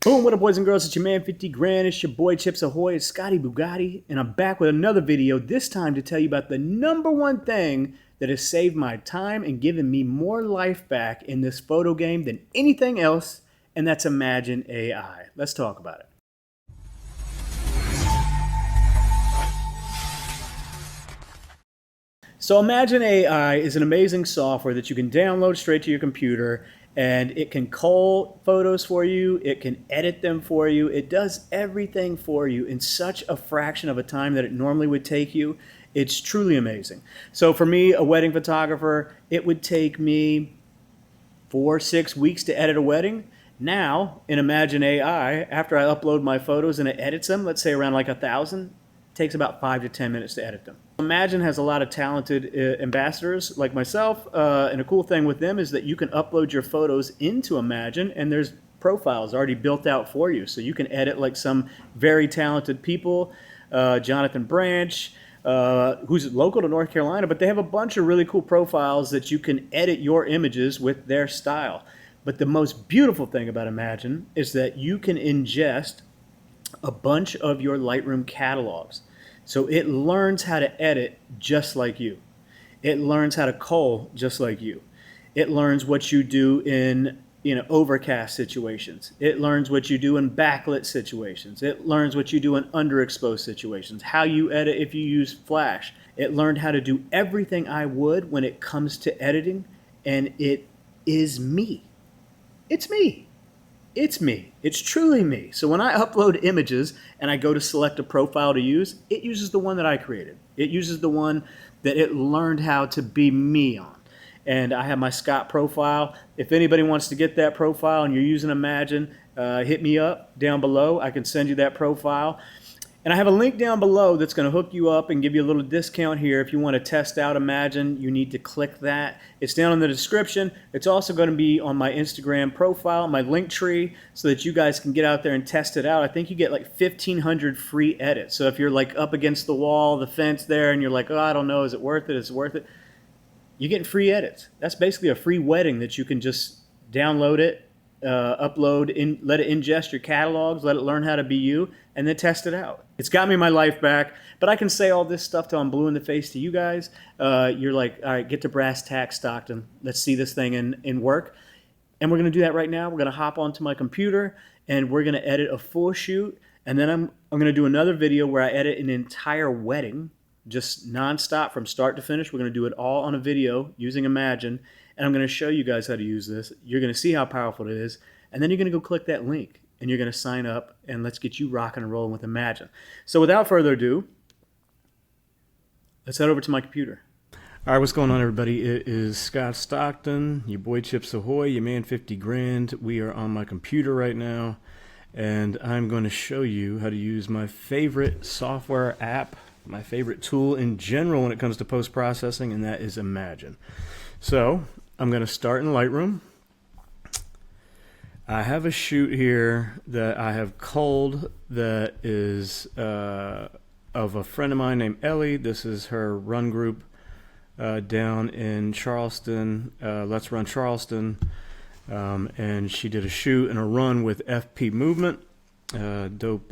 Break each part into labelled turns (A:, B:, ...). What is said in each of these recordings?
A: Boom, what up boys and girls, it's your man 50 Grand, it's your boy Chips Ahoy, it's Scotty Bugatti, and I'm back with another video, this time to tell you about the #1 thing that has saved my time and given me more life back in this photo game than anything else, and that's imagen-ai. Let's talk about it. So imagen-ai is an amazing software that you can download straight to your computer, and it can cull photos for you, it can edit them for you, it does everything for you in such a fraction of a time that it normally would take you. It's truly amazing. So for me, a wedding photographer, it would take me 4-6 weeks to edit a wedding. Now, in imagen-ai, after I upload my photos and it edits them, let's say around like 1,000, takes about 5 to 10 minutes to edit them. Imagen has a lot of talented ambassadors like myself, and a cool thing with them is that you can upload your photos into Imagen and there's profiles already built out for you. So you can edit like some very talented people, Jonathan Branch, who's local to North Carolina, but they have a bunch of really cool profiles that you can edit your images with their style. But the most beautiful thing about Imagen is that you can ingest a bunch of your Lightroom catalogs. So it learns how to edit just like you. It learns how to cull just like you. It learns what you do in overcast situations. It learns what you do in backlit situations. It learns what you do in underexposed situations, how you edit if you use Flash. It learned how to do everything I would when it comes to editing, and it is me. It's me. It's me. It's truly me. So when I upload images and I go to select a profile to use, it uses the one that I created. It uses the one that it learned how to be me on. And I have my Scott profile. If anybody wants to get that profile and you're using Imagen, hit me up down below. I can send you that profile. And I have a link down below that's going to hook you up and give you a little discount here. If you want to test out Imagen, you need to click that. It's down in the description. It's also going to be on my Instagram profile, my link tree, so that you guys can get out there and test it out. I think you get like 1,500 free edits. So if you're like up against the wall, the fence there, and you're like, oh, I don't know, is it worth it? Is it worth it? You're getting free edits. That's basically a free wedding that you can just download it, upload, let it ingest your catalogs, let it learn how to be you, and then test it out. It's got me my life back, but I can say all this stuff till I'm blue in the face to you guys. You're like, all right, get to brass tacks, Stockton. Let's see this thing in work. And we're going to do that right now. We're going to hop onto my computer, and we're going to edit a full shoot, and then I'm going to do another video where I edit an entire wedding, just nonstop from start to finish. We're going to do it all on a video using Imagen, and I'm going to show you guys how to use this. You're going to see how powerful it is, and then you're going to go click that link, and you're going to sign up, and let's get you rocking and rolling with Imagen. So without further ado, let's head over to my computer. All right, what's going on, everybody? It is Scott Stockton, your boy Chips Ahoy, your man 50 Grand. We are on my computer right now, and I'm going to show you how to use my favorite software app, my favorite tool in general when it comes to post-processing, and that is Imagen. So I'm going to start in Lightroom. I have a shoot here that I have culled that is of a friend of mine named Ellie. This is her run group down in Charleston, Let's Run Charleston, and she did a shoot and a run with FP Movement, dope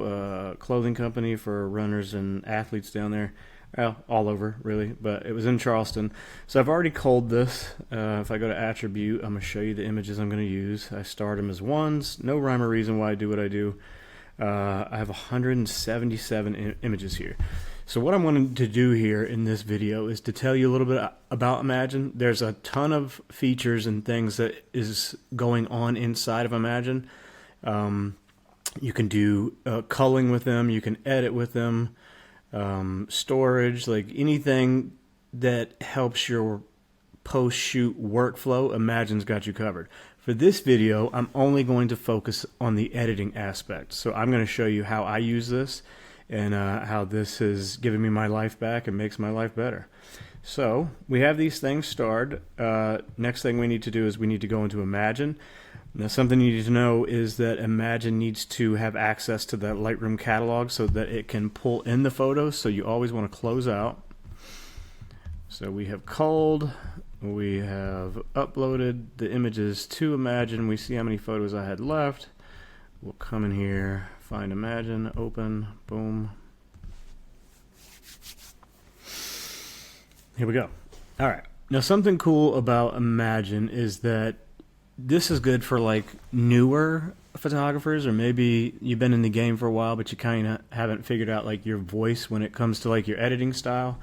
A: clothing company for runners and athletes down there. Well, all over, really, but it was in Charleston. So I've already culled this. If I go to Attribute, I'm going to show you the images I'm going to use. I start them as ones. No rhyme or reason why I do what I do. I have 177 images here. So what I'm going to do here in this video is to tell you a little bit about Imagen. There's a ton of features and things that is going on inside of Imagen. You can do culling with them. You can edit with them. Storage, like anything that helps your post-shoot workflow, Imagen's got you covered. For this video, I'm only going to focus on the editing aspect. So I'm going to show you how I use this and how this has given me my life back and makes my life better. So we have these things starred. Next thing we need to do is we need to go into Imagen. Now, something you need to know is that Imagen needs to have access to that Lightroom catalog so that it can pull in the photos, so you always want to close out. So we have culled, we have uploaded the images to Imagen, we see how many photos I had left, we'll come in here, find Imagine, open, boom. Here we go. All right. Now, something cool about Imagine is that this is good for like newer photographers, or maybe you've been in the game for a while, but you kind of haven't figured out like your voice when it comes to like your editing style.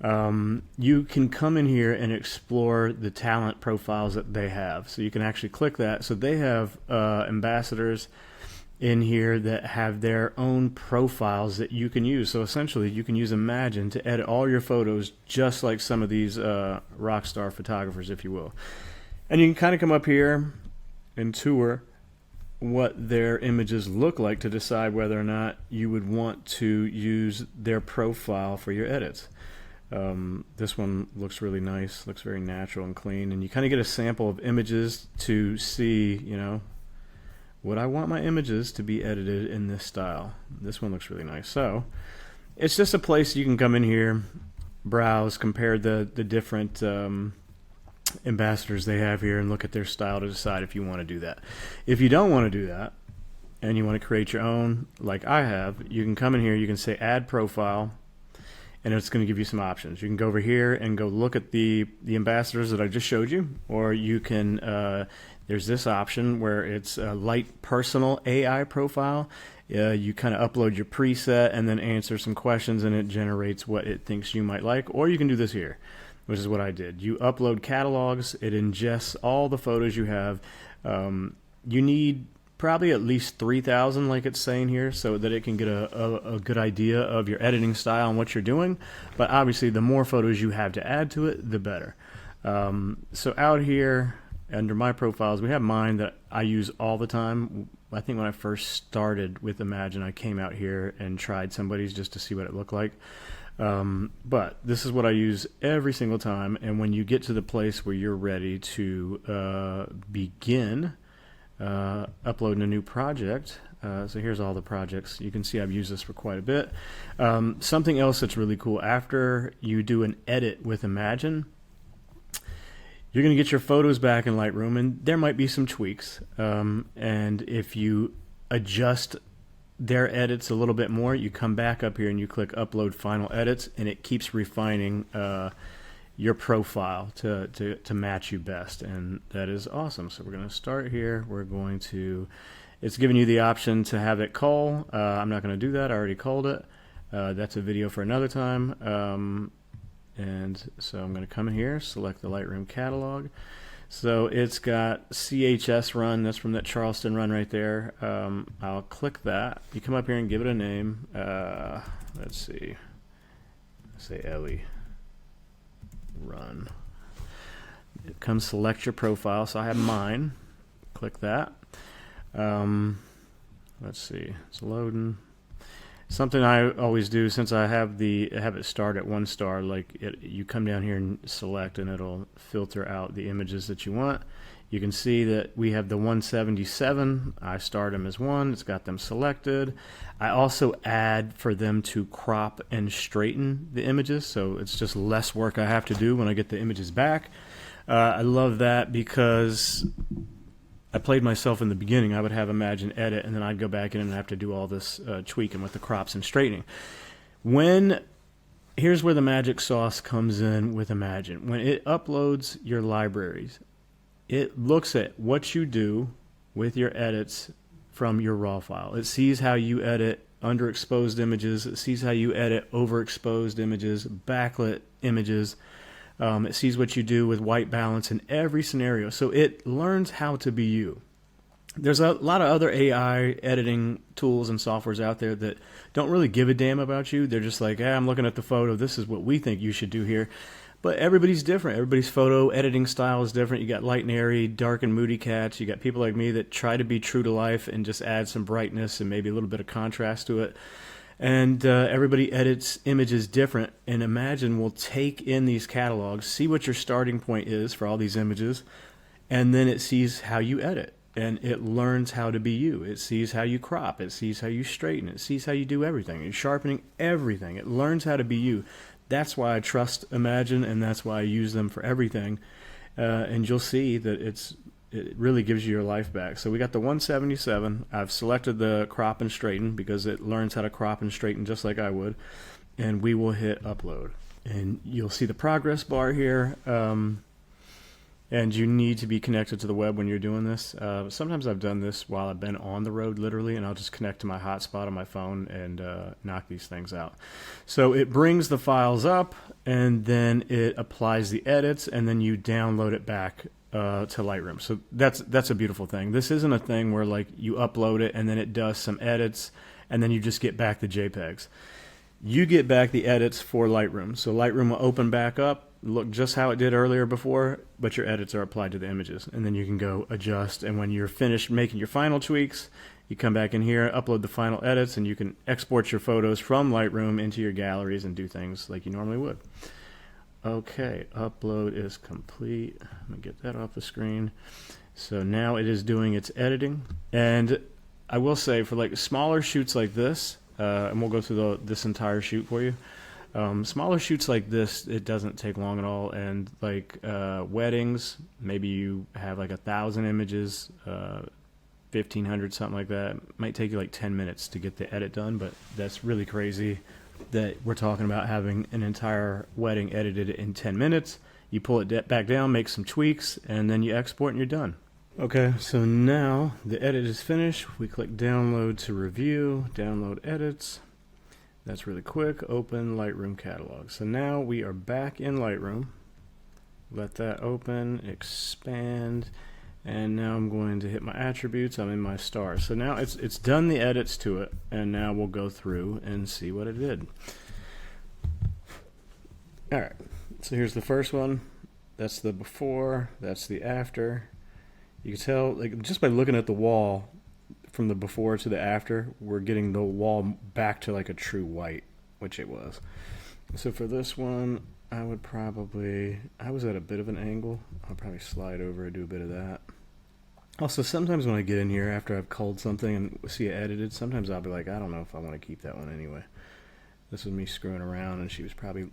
A: You can come in here and explore the talent profiles that they have. So you can actually click that. So they have ambassadors in here that have their own profiles that you can use. So essentially you can use Imagine to edit all your photos just like some of these rock star photographers, if you will. And you can kind of come up here and tour what their images look like to decide whether or not you would want to use their profile for your edits. This one looks really nice, looks very natural and clean, and you kind of get a sample of images to see, you know, would I want my images to be edited in this style? This one looks really nice. So it's just a place you can come in here, browse, compare the different ambassadors they have here, and look at their style to decide if you want to do that. If you don't want to do that and you want to create your own, like I have, you can come in here, you can say add profile, and it's going to give you some options. You can go over here and go look at the ambassadors that I just showed you, or you can there's this option where it's a light personal AI profile. You kind of upload your preset and then answer some questions, and it generates what it thinks you might like. Or you can do this here, which is what I did. You upload catalogs, it ingests all the photos you have. You need probably at least 3,000, like it's saying here, so that it can get a good idea of your editing style and what you're doing. But obviously the more photos you have to add to it, the better. So out here under my profiles, we have mine that I use all the time. I think when I first started with Imagine, I came out here and tried somebody's just to see what it looked like. But this is what I use every single time. And when you get to the place where you're ready to begin uploading a new project, so here's all the projects. You can see I've used this for quite a bit. Something else that's really cool, after you do an edit with Imagine, you're going to get your photos back in Lightroom, and there might be some tweaks. And if you adjust their edits a little bit more, you come back up here and you click Upload Final Edits, and it keeps refining your profile to match you best, and that is awesome. So we're going to start here. We're going to, it's giving you the option to have it cull. I'm not going to do that. I already culled it. That's a video for another time. And so I'm going to come in here, select the Lightroom catalog. So it's got CHS run. That's from that Charleston run right there. I'll click that. You come up here and give it a name. Let's see. Say Ellie run. It comes select your profile. So I have mine. Click that. Let's see. It's loading. Something I always do, since I have it start at 1 star, like you come down here and select, and it'll filter out the images that you want. You can see that we have the 177. I start them as 1. It's got them selected. I also add for them to crop and straighten the images, so it's just less work I have to do when I get the images back. I love that because I played myself in the beginning. I would have Imagine edit, and then I'd go back in and have to do all this tweaking with the crops and straightening. Here's where the magic sauce comes in with Imagine. When it uploads your libraries, it looks at what you do with your edits from your raw file. It sees how you edit underexposed images. It sees how you edit overexposed images, backlit images. It sees what you do with white balance in every scenario. So it learns how to be you. There's a lot of other AI editing tools and softwares out there that don't really give a damn about you. They're just like, hey, I'm looking at the photo. This is what we think you should do here. But everybody's different. Everybody's photo editing style is different. You got light and airy, dark and moody cats. You got people like me that try to be true to life and just add some brightness and maybe a little bit of contrast to it. And everybody edits images different, and Imagine will take in these catalogs, see what your starting point is for all these images, and then it sees how you edit, and it learns how to be you. It sees how you crop, it sees how you straighten, it sees how you do everything. It's sharpening everything. It learns how to be you. That's why I trust Imagine, and that's why I use them for everything. And you'll see that it's it really gives you your life back. So we got the 177. I've selected the crop and straighten because it learns how to crop and straighten just like I would. And we will hit upload. And you'll see the progress bar here. And you need to be connected to the web when you're doing this. Sometimes I've done this while I've been on the road, literally, and I'll just connect to my hotspot on my phone and knock these things out. So it brings the files up, and then it applies the edits, and then you download it back to Lightroom. So that's a beautiful thing. This isn't a thing where like you upload it, and then it does some edits, and then you just get back the JPEGs. You get back the edits for Lightroom. So Lightroom will open back up, look just how it did earlier before, but your edits are applied to the images. And then you can go adjust, and when you're finished making your final tweaks, you come back in here, upload the final edits, and you can export your photos from Lightroom into your galleries and do things like you normally would. Okay, upload is complete. Let me get that off the screen. So now it is doing its editing. And I will say, for like smaller shoots like this, and we'll go through this entire shoot for you. Smaller shoots like this, it doesn't take long at all. And like weddings, maybe you have like 1,000 images, 1,500, something like that. It might take you like 10 minutes to get the edit done, but that's really crazy that we're talking about having an entire wedding edited in 10 minutes. You pull it back down, make some tweaks, and then you export and you're done. Okay, so now the edit is finished. We click download to review, download edits. That's really quick. Open Lightroom catalog. So now we are back in Lightroom. Let that open, expand, and now I'm going to hit my attributes. I'm in my stars. So now it's done the edits to it, and now we'll go through and see what it did. All right, so here's the first one. That's the before, that's the after. You can tell, like, just by looking at the wall, from the before to the after, we're getting the wall back to like a true white, which it was. So for this one, I was at a bit of an angle. I'll probably slide over and do a bit of that. Also, sometimes when I get in here after I've culled something and see it edited, sometimes I'll be like, I don't know if I want to keep that one anyway. This was me screwing around, and she was probably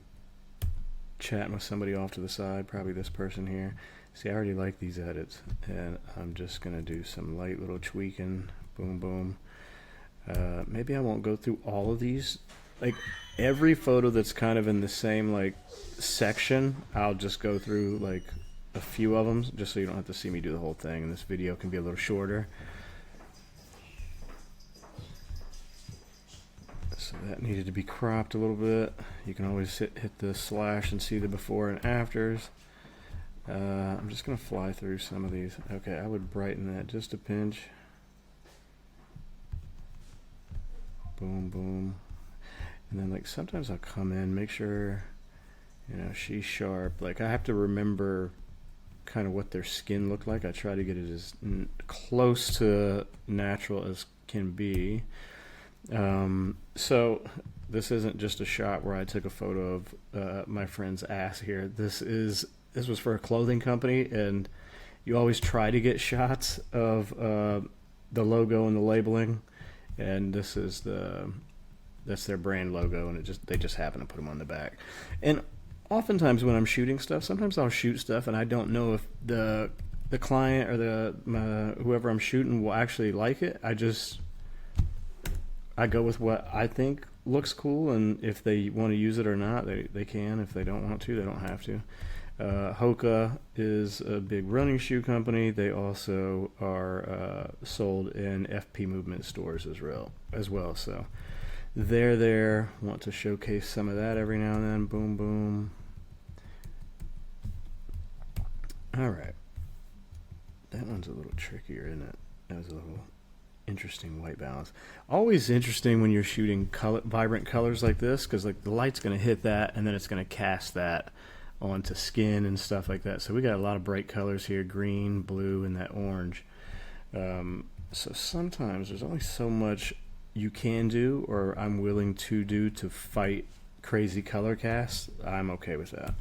A: chatting with somebody off to the side, probably this person here. See, I already like these edits, and I'm just going to do some light little tweaking. Boom, boom. Maybe I won't go through all of these. Like, every photo that's kind of in the same, like, section, I'll just go through, like, a few of them, just so you don't have to see me do the whole thing, and this video can be a little shorter. So that needed to be cropped a little bit. You can always hit the slash and see the before and afters. I'm just going to fly through some of these. Okay, I would brighten that just a pinch. Boom, boom. And then, like, sometimes I'll come in, make sure, you know, she's sharp. Like, I have to remember kind of what their skin looked like. I try to get it as close to natural as can be. So this isn't just a shot where I took a photo of my friend's ass here. This was for a clothing company, and you always try to get shots of the logo and the labeling, and that's their brand logo, and they just happen to put them on the back. And oftentimes when I'm shooting stuff, sometimes I'll shoot stuff and I don't know if the client or whoever I'm shooting will actually like it. I go with what I think looks cool, and if they want to use it or not, they can. If they don't want to, they don't have to. Hoka is a big running shoe company. They also are sold in FP Movement stores as well. So they're there. Want to showcase some of that every now and then. Boom, boom. All right. That one's a little trickier, isn't it? That was a little interesting white balance. Always interesting when you're shooting vibrant colors like this, because like the light's going to hit that, and then it's going to cast that onto skin and stuff like that. So we got a lot of bright colors here: green, blue, and that orange. So sometimes there's only so much you can do, or I'm willing to do, to fight crazy color casts. I'm okay with that.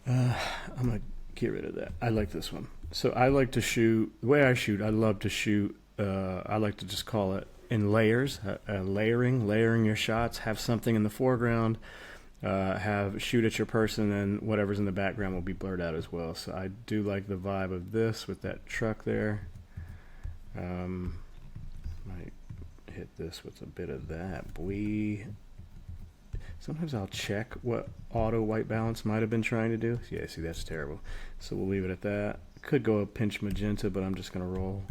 A: I'm gonna get rid of that. I like this one. So I like to shoot, the way I shoot, I love to shoot, I like to just call it in layers, layering your shots, have something in the foreground,
B: have shoot at your person, and whatever's in the background will be blurred out as well. So I do like the vibe of this with that truck there. Might hit this with a bit of that. Boy. Sometimes I'll check what auto white balance might have been trying to do. Yeah, see, that's terrible. So we'll leave it at that. Could go a pinch magenta, but I'm just going to roll.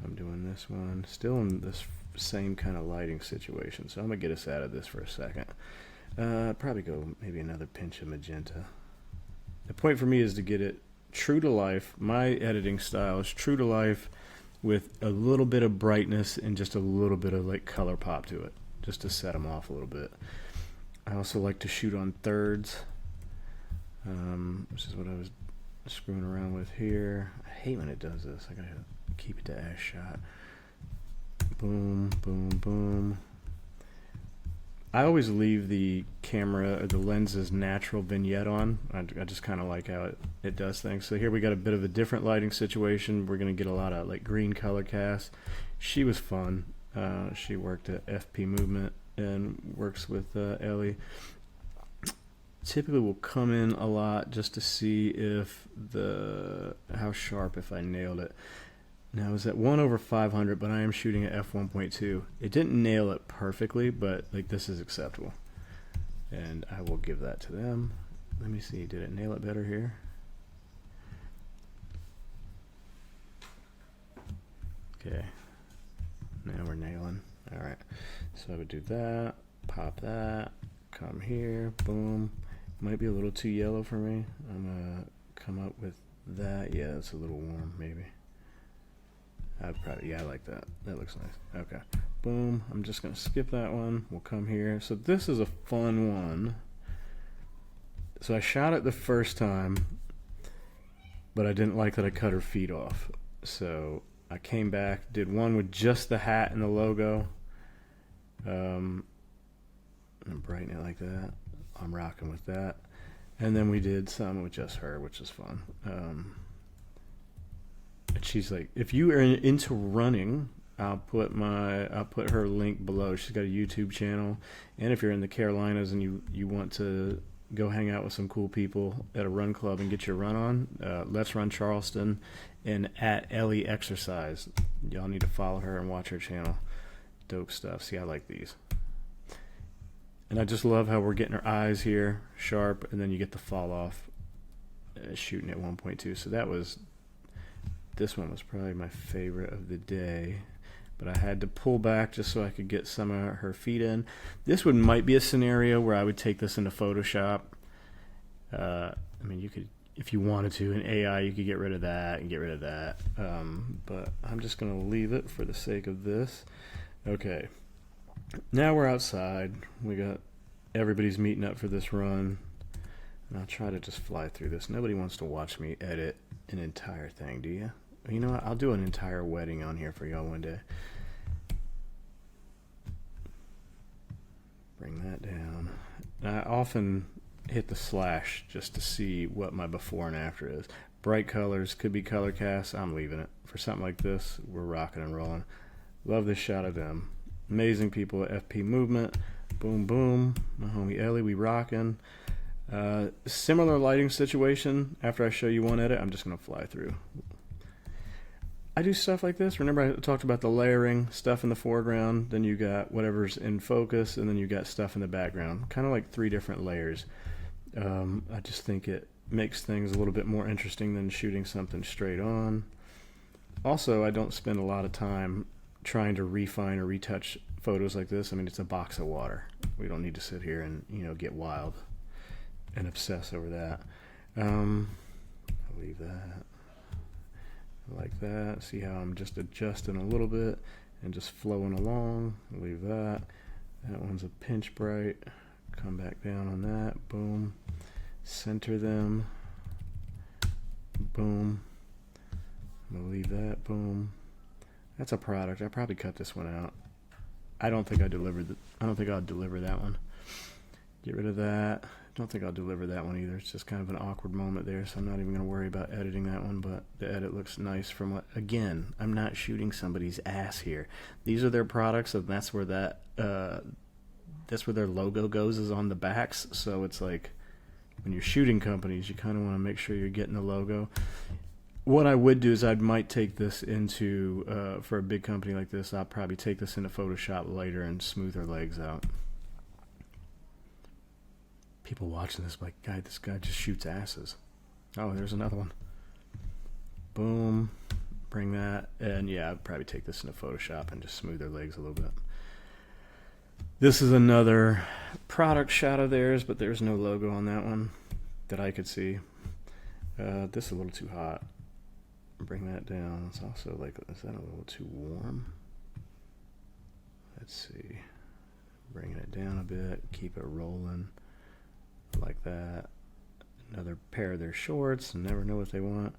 B: I'm doing this one. Still in this same kind of lighting situation. So I'm going to get us out of this for a second. Probably go maybe another pinch of magenta. The point for me is to get it true to life. My editing style is true to life with a little bit of brightness and just a little bit of like color pop to it, just to set them off a little bit. I also like to shoot on thirds, which is what I was screwing around with here. I hate when it does this. I gotta keep it to ash shot. Boom, boom, boom. I always leave the camera or the lens's natural vignette on. I just kind of like how it does things. So here we got a bit of a different lighting situation. We're going to get a lot of like green color cast. She was fun. She worked at FP Movement and works with Ellie. Typically we'll come in a lot just to see if how sharp, if I nailed it. Now, I was at 1/500, but I am shooting at f1.2. It didn't nail it perfectly, but like this is acceptable. And I will give that to them. Let me see, did it nail it better here? Okay, now we're nailing. All right, so I would do that, pop that, come here, boom. Might be a little too yellow for me. I'm gonna come up with that. Yeah, it's a little warm, maybe. I like that. That looks nice. Okay. Boom. I'm just going to skip that one. We'll come here. So this is a fun one. So I shot it the first time, but I didn't like that I cut her feet off. So I came back, did one with just the hat and the logo. And brighten it like that. I'm rocking with that. And then we did some with just her, which is fun. She's like, if you are into running, I'll put her link below. She's got a YouTube channel, and if you're in the Carolinas and you want to go hang out with some cool people at a run club and get your run on, Let's Run Charleston and at Ellie Exercise. Y'all need to follow her and watch her channel. Dope stuff. See, I like these, and I just love how we're getting her eyes here sharp, and then you get the fall off shooting at 1.2. So this one was probably my favorite of the day, but I had to pull back just so I could get some of her feet in. This one might be a scenario where I would take this into Photoshop. I mean, you could, if you wanted to, in AI, you could get rid of that and get rid of that. But I'm just going to leave it for the sake of this. Okay. Now we're outside. We got everybody's meeting up for this run. And I'll try to just fly through this. Nobody wants to watch me edit an entire thing, do you? You know what? I'll do an entire wedding on here for y'all one day. Bring that down. I often hit the slash just to see what my before and after is. Bright colors, could be color cast. I'm leaving it. For something like this, we're rocking and rolling. Love this shot of them. Amazing people at FP Movement. Boom, boom. My homie Ellie, we rocking. Similar lighting situation. After I show you one edit, I'm just going to fly through. I do stuff like this. Remember I talked about the layering, stuff in the foreground, then you got whatever's in focus, and then you got stuff in the background. Kind of like 3 different layers. I just think it makes things a little bit more interesting than shooting something straight on. Also, I don't spend a lot of time trying to refine or retouch photos like this. I mean, it's a box of water. We don't need to sit here and, get wild and obsess over that. I'll leave that like that. See how I'm just adjusting a little bit and just flowing along. I'll leave that. That one's a pinch bright. Come back down on that. Boom. Center them. Boom. I'm gonna leave that. Boom. That's a product. I probably cut this one out. I don't think I'll deliver that one. Get rid of that. Don't think I'll deliver that one either. It's just kind of an awkward moment there, so I'm not even going to worry about editing that one, but the edit looks nice from what, again, I'm not shooting somebody's ass here. These are their products, and that's where that that's where their logo goes, is on the backs. So it's like when you're shooting companies, you kind of want to make sure you're getting the logo. What I would do is I might take this into, for a big company like this, I'll probably take this into Photoshop later and smooth their legs out. People watching this like, this guy just shoots asses. Oh, there's another one. Boom. Bring that. And yeah, I'd probably take this into Photoshop and just smooth their legs a little bit. This is another product shot of theirs, but there's no logo on that one that I could see. This is a little too hot. Bring that down. It's also like, is that a little too warm? Let's see. Bringing it down a bit. Keep it rolling like that. Another pair of their shorts. Never know what they want.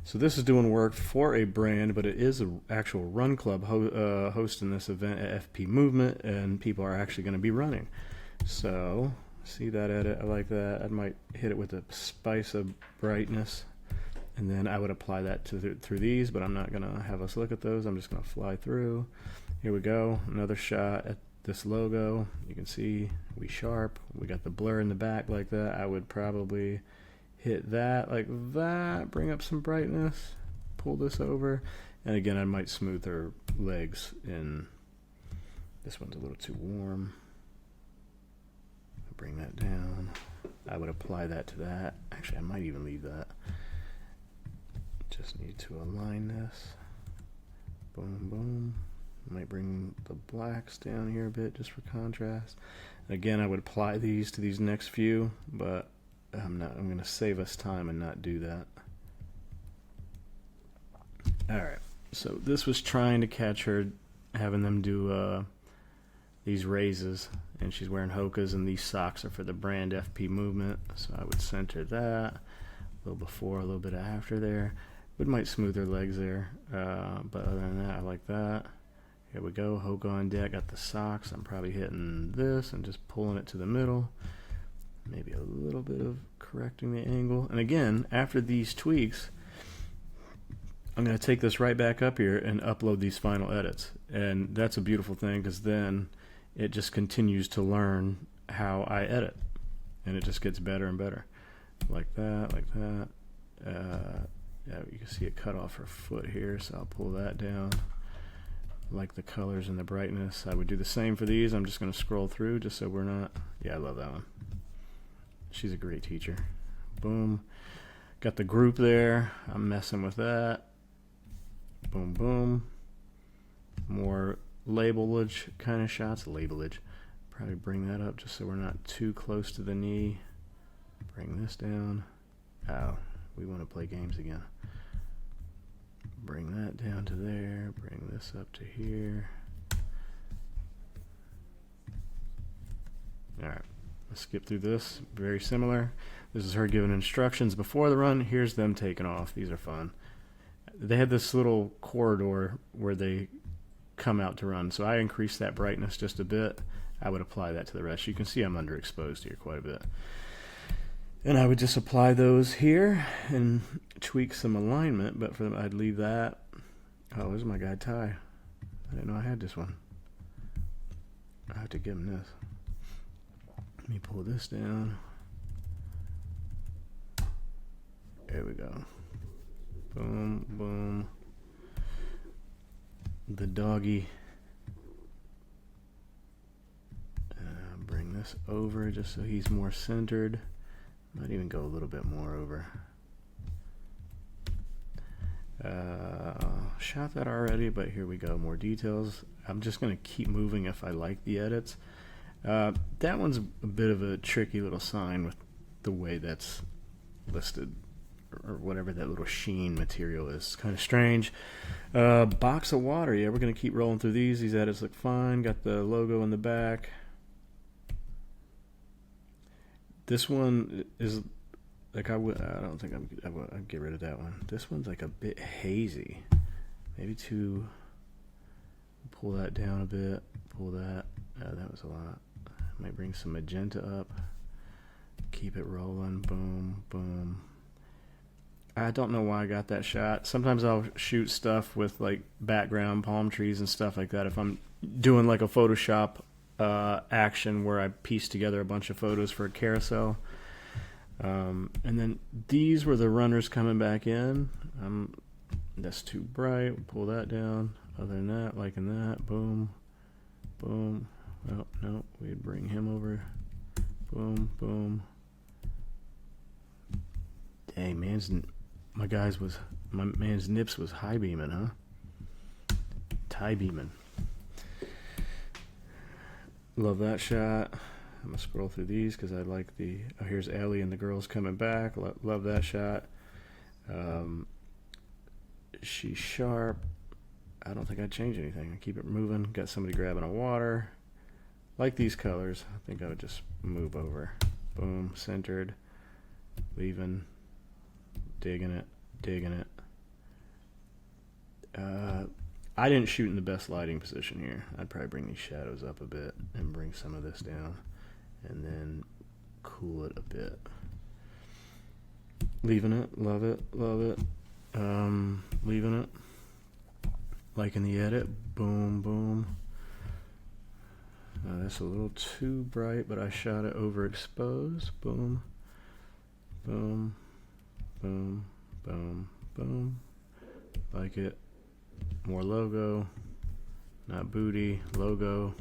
B: So this is doing work for a brand, but it is an actual run club hosting this event at FP Movement, and people are actually going to be running. So see that edit? I like that. I might hit it with a spice of brightness, and then I would apply that through these, but I'm not going to have us look at those. I'm just going to fly through. Here we go. Another shot at this logo. You can see we sharp. We got the blur in the back like that. I would probably hit that like that, bring up some brightness, pull this over, and again I might smooth her legs in. This one's a little too warm. Bring that down. I would apply that to that. Actually, I might even leave that. Just need to align this. Boom, boom. Might bring the blacks down here a bit just for contrast. Again, I would apply these to these next few, but I'm going to save us time and not do that. Alright, so this was trying to catch her, having them do these raises, and she's wearing Hoka's, and these socks are for the brand FP Movement, so I would center that, a little before, a little bit after there. It might smooth her legs there, but other than that, I like that. Here we go, Hoka on deck, got the socks. I'm probably hitting this and just pulling it to the middle. Maybe a little bit of correcting the angle. And again, after these tweaks, I'm going to take this right back up here and upload these final edits. And that's a beautiful thing, because then it just continues to learn how I edit. And it just gets better and better. Like that, like that. Yeah, you can see it cut off her foot here, so I'll pull that down. Like the colors and the brightness. I would do the same for these. I'm just going to scroll through just so we're not... Yeah, I love that one. She's a great teacher. Boom. Got the group there. I'm messing with that. Boom, boom. More labelage kind of shots. Labelage. Probably bring that up just so we're not too close to the knee. Bring this down. Oh, we want to play games again. Bring that down to there. Bring this up to here. Alright. Let's skip through this. Very similar. This is her giving instructions before the run. Here's them taking off. These are fun. They have this little corridor where they come out to run. So I increased that brightness just a bit. I would apply that to the rest. You can see I'm underexposed here quite a bit. And I would just apply those here and tweak some alignment. But for them, I'd leave that. Oh, there's my guy Ty. I didn't know I had this one. I have to give him this. Let me pull this down. There we go. Boom, boom. The doggy. Bring this over just so he's more centered. Might even go a little bit more over. Shot that already, but here we go. More details. I'm just going to keep moving if I like the edits. That one's a bit of a tricky little sign with the way that's listed, or whatever that little sheen material is. It's kind of strange. Box of water. Yeah, we're going to keep rolling through these. These edits look fine. Got the logo in the back. This one is like I don't think I'd get rid of that one. This one's like a bit hazy. Maybe to pull that down a bit. Pull that. That was a lot. Might bring some magenta up. Keep it rolling. Boom, boom. I don't know why I got that shot. Sometimes I'll shoot stuff with like background palm trees and stuff like that. If I'm doing like a Photoshop action where I pieced together a bunch of photos for a carousel. And then these were the runners coming back in. That's too bright. We'll pull that down. Other than that, liking that. Boom. Boom. Well, no, we'd bring him over. Boom, boom. Dang, my man's nips was high beaming, huh? Tie beaming. Love that shot. I'm gonna scroll through these because I like here's Ellie and the girls coming back. Love that shot. She's sharp. I don't think I'd change anything. I keep it moving. Got somebody grabbing a water. Like these colors. I think I would just move over. Boom, centered. Leaving. Digging it. Digging it. I didn't shoot in the best lighting position here. I'd probably bring these shadows up a bit and bring some of this down. And then cool it a bit. Leaving it. Love it. Love it. Leaving it. Liking the edit. Boom, boom. That's a little too bright, but I shot it overexposed. Boom, boom, boom, boom, boom. Like it. More logo. Not booty. Logo.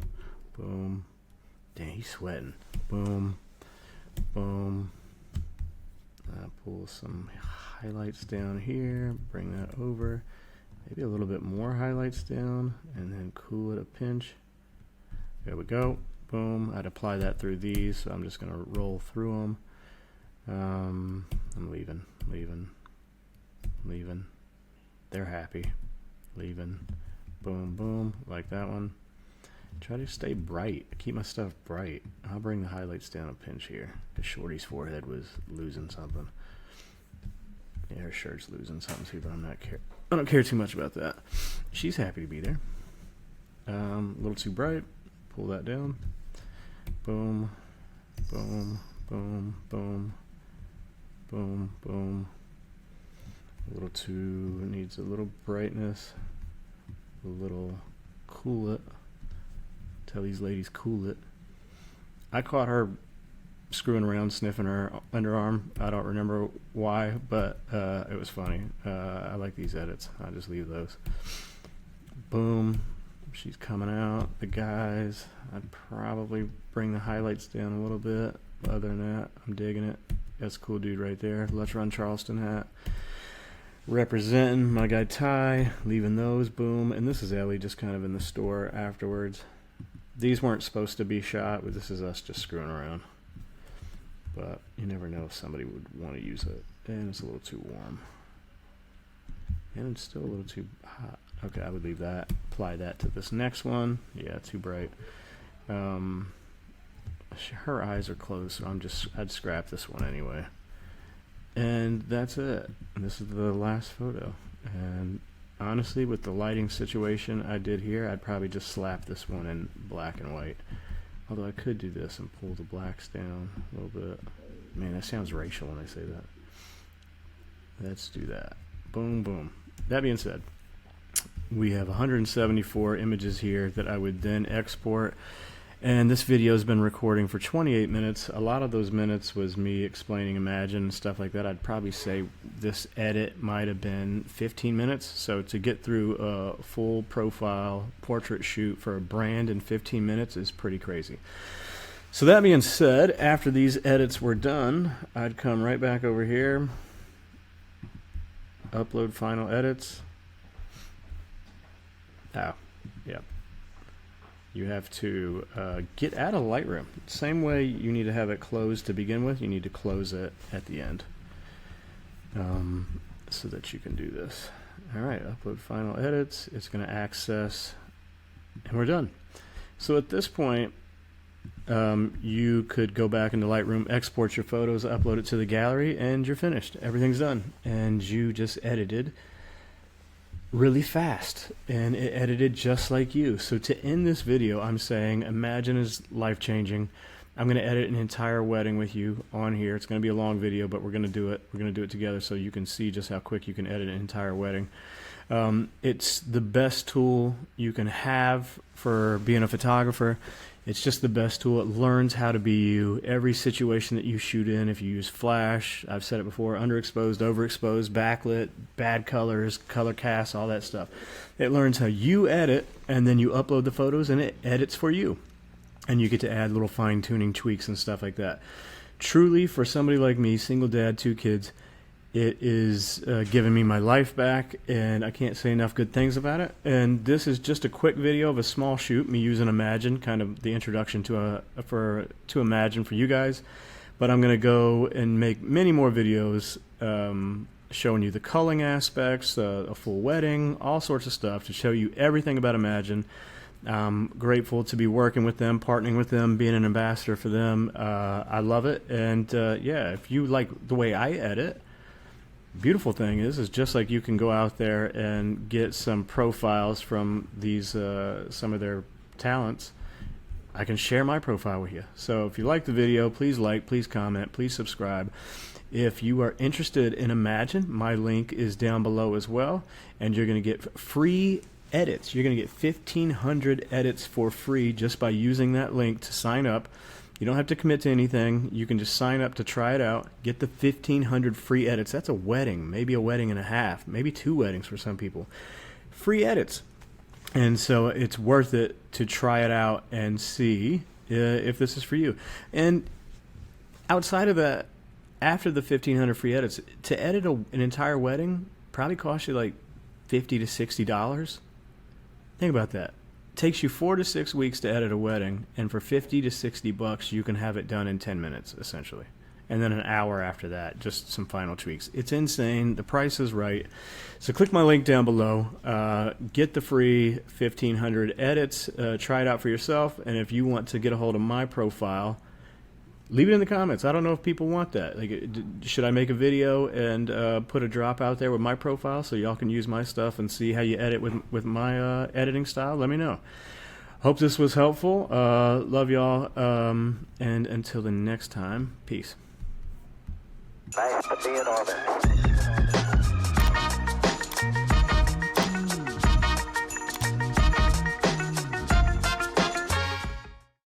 B: Boom. Dang, he's sweating. Boom, boom. Pull some highlights down here. Bring that over. Maybe a little bit more highlights down, and then cool it a pinch. There we go. Boom. I'd apply that through these, so I'm just going to roll through them. I'm leaving. They're happy. Leaving. Boom, boom. Like that one. Try to stay bright. Keep my stuff bright. I'll bring the highlights down a pinch here. Because Shorty's forehead was losing something. Yeah, her shirt's losing something too, but I don't care too much about that. She's happy to be there. A little too bright. Pull that down. Boom, boom, boom, boom, boom, boom. A little too, needs a little brightness. A little cool it. Tell these ladies cool it. I caught her screwing around, sniffing her underarm. I don't remember why, but it was funny. I like these edits. I just leave those. Boom. She's coming out. The guys, I'd probably bring the highlights down a little bit. Other than that, I'm digging it. That's a cool dude right there. Let's Run Charleston hat. Representing my guy Ty. Leaving those. Boom. And this is Ellie just kind of in the store afterwards. These weren't supposed to be shot, but this is us just screwing around. But you never know if somebody would want to use it. And it's a little too warm. And it's still a little too hot. Okay, I would leave that. Apply that to this next one. Yeah, too bright. Her eyes are closed, so I'd scrap this one anyway. And that's it. This is the last photo. And honestly, with the lighting situation I did here, I'd probably just slap this one in black and white. Although I could do this and pull the blacks down a little bit. Man, that sounds racial when I say that. Let's do that. Boom, boom. That being said, we have 174 images here that I would then export. And this video has been recording for 28 minutes. A lot of those minutes was me explaining Imagine and stuff like that. I'd probably say this edit might have been 15 minutes. So to get through a full profile portrait shoot for a brand in 15 minutes is pretty crazy. So that being said, after these edits were done, I'd come right back over here, upload final edits. Oh, yeah. You have to get out of Lightroom. Same way you need to have it closed to begin with, you need to close it at the end so that you can do this. All right, upload final edits. It's going to access, and we're done. So at this point, you could go back into Lightroom, export your photos, upload it to the gallery, and you're finished. Everything's done. And you just edited really fast, and it edited just like you. So to end this video, I'm saying Imagine is life-changing. I'm going to edit an entire wedding with you on here. It's going to be a long video, but we're going to do it. We're going to do it together so you can see just how quick you can edit an entire wedding. It's the best tool you can have for being a photographer. It's just the best tool. It learns how to be you. Every situation that you shoot in, if you use flash, I've said it before, underexposed, overexposed, backlit, bad colors, color cast, all that stuff. It learns how you edit, and then you upload the photos, and it edits for you. And you get to add little fine-tuning tweaks and stuff like that. Truly, for somebody like me, single dad, 2 kids, it is giving me my life back, and I can't say enough good things about it. And this is just a quick video of a small shoot, me using Imagen, kind of the introduction to Imagen for you guys. But I'm going to go and make many more videos showing you the culling aspects, a full wedding, all sorts of stuff to show you everything about Imagen. I'm grateful to be working with them, partnering with them, being an ambassador for them. I love it. And yeah, if you like the way I edit, beautiful thing is just like you can go out there and get some profiles from these some of their talents. I can share my profile with you. So if you like the video, please like, please comment, please subscribe. If you are interested in Imagen, my link is down below as well, and you're going to get free edits. You're going to get 1,500 edits for free just by using that link to sign up. You don't have to commit to anything. You can just sign up to try it out. Get the 1,500 free edits. That's a wedding, maybe a wedding and a half, maybe 2 weddings for some people. Free edits. And so it's worth it to try it out and see if this is for you. And outside of that, after the 1,500 free edits, to edit an entire wedding probably costs you like $50 to $60. Think about that. Takes you 4 to 6 weeks to edit a wedding, and for 50 to 60 bucks you can have it done in 10 minutes essentially, and then an hour after that, just some final tweaks. It's insane. The price is right. So click my link down below, get the free 1,500 edits, try it out for yourself. And if you want to get a hold of my profile, leave it in the comments. I don't know if people want that. Like, should I make a video and put a drop out there with my profile so y'all can use my stuff and see how you edit with my editing style? Let me know. Hope this was helpful. Love y'all. And until the next time, peace.
C: Nice to be in orbit.